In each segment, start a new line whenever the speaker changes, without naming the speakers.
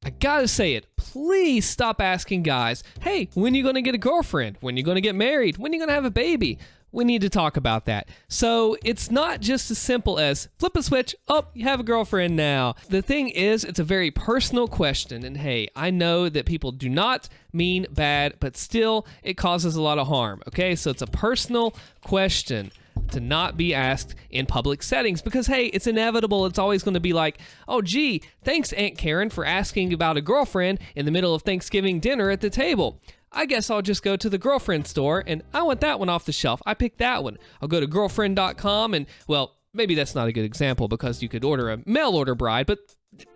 I gotta say it, please stop asking guys, hey, when are you gonna get a girlfriend? When are you gonna get married? When are you gonna have a baby? We need to talk about that. So it's not just as simple as flip a switch, oh, you have a girlfriend now. The thing is, it's a very personal question. And hey, I know that people do not mean bad, but still it causes a lot of harm. Okay, so it's a personal question to not be asked in public settings because, hey, it's inevitable. It's always going to be like, oh, gee, thanks, Aunt Karen, for asking about a girlfriend in the middle of Thanksgiving dinner at the table. I guess I'll just go to the girlfriend store and I want that one off the shelf. I picked that one. I'll go to girlfriend.com and, well, maybe that's not a good example because you could order a mail order bride, but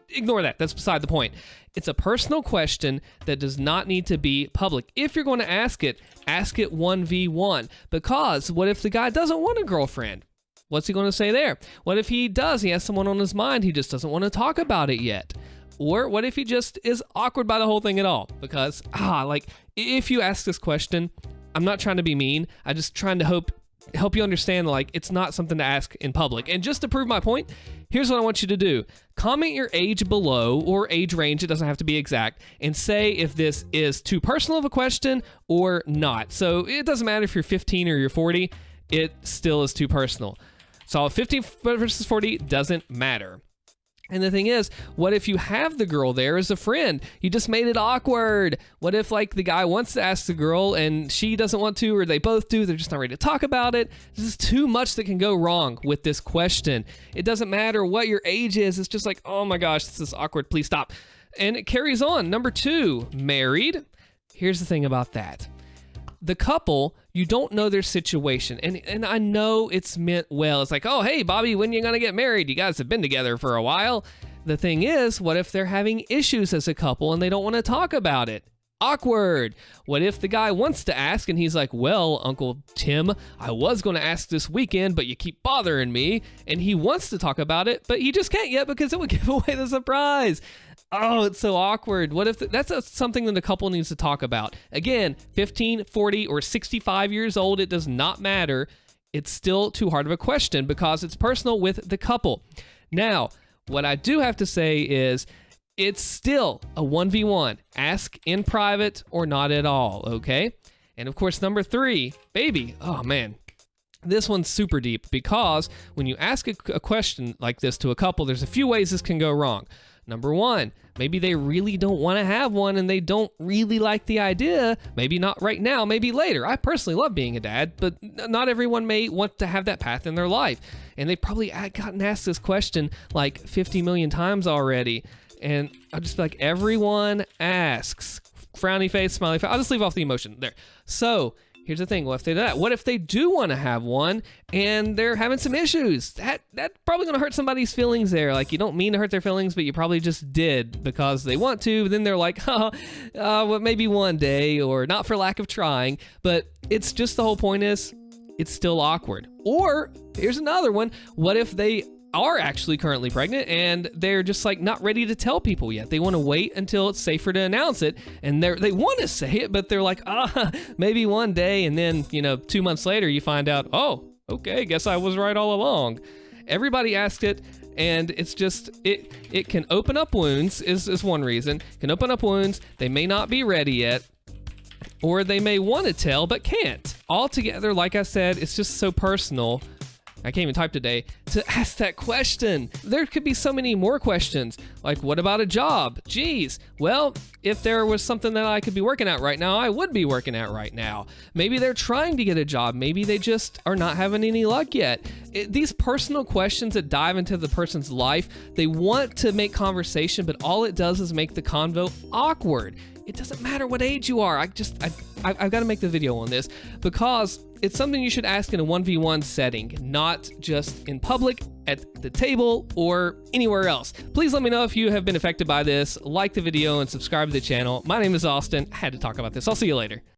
ignore that. That's beside the point. It's a personal question that does not need to be public. If you're going to ask it 1v1 because what if the guy doesn't want a girlfriend? What's he going to say there? What if he does? He has someone on his mind. He just doesn't want to talk about it yet. Or what if he just is awkward by the whole thing at all? Because, if you ask this question, I'm not trying to be mean. I'm just trying to help you understand, like, it's not something to ask in public. And just to prove my point, here's what I want you to do. Comment your age below, or age range, it doesn't have to be exact, and say if this is too personal of a question or not. So it doesn't matter if you're 15 or you're 40, it still is too personal. So 15 versus 40 doesn't matter. And the thing is, what if you have the girl there as a friend? You just made it awkward. What if, like, the guy wants to ask the girl and she doesn't want to, or they both do, they're just not ready to talk about it? There's just too much that can go wrong with this question. It doesn't matter what your age is. It's just like, oh my gosh, this is awkward. Please stop. And it carries on. Number 2, married. Here's the thing about that. The couple, you don't know their situation. And I know it's meant well. It's like, oh, hey, Bobby, when you gonna get married? You guys have been together for a while. The thing is, what if they're having issues as a couple and they don't want to talk about it? Awkward. What if the guy wants to ask and he's like, well, Uncle Tim, I was going to ask this weekend, but you keep bothering me. And he wants to talk about it, but he just can't yet because it would give away the surprise. Oh, it's so awkward. What if that's something that a couple needs to talk about? Again, 15, 40, or 65 years old, it does not matter. It's still too hard of a question because it's personal with the couple. Now, what I do have to say is it's still a 1v1. Ask in private or not at all, okay? And of course, number 3, baby. Oh, man. This one's super deep because when you ask a question like this to a couple, there's a few ways this can go wrong. Number 1, maybe they really don't want to have one and they don't really like the idea. Maybe not right now, maybe later. I personally love being a dad, but not everyone may want to have that path in their life. And they've probably gotten asked this question like 50 million times already. And I'll just be like, everyone asks. Frowny face, smiley face. I'll just leave off the emotion there. So here's the thing. What if they do that? What if they do want to have one and they're having some issues? That's probably going to hurt somebody's feelings there. Like, you don't mean to hurt their feelings, but you probably just did because they want to. But then they're like, well, maybe one day, or not for lack of trying. But it's just, the whole point is it's still awkward. Or here's another one. What if they are actually currently pregnant and they're just like not ready to tell people yet? They want to wait until it's safer to announce it, and they want to say it, but they're like, maybe one day. And then, 2 months later you find out, oh, okay, guess I was right all along. Everybody asked it, and it's just, it can open up wounds is one reason. It can open up wounds. They may not be ready yet, or they may want to tell but can't. Altogether, like I said, it's just so personal. I can't even type today, to ask that question. There could be so many more questions, like, what about a job? Geez, well, if there was something that I could be working at right now, I would be working at right now. Maybe they're trying to get a job. Maybe they just are not having any luck yet. These personal questions that dive into the person's life, they want to make conversation, but all it does is make the convo awkward. It doesn't matter what age you are. I've got to make the video on this because it's something you should ask in a 1v1 setting, not just in public, at the table, or anywhere else. Please let me know if you have been affected by this. Like the video and subscribe to the channel. My name is Austin. I had to talk about this. I'll see you later.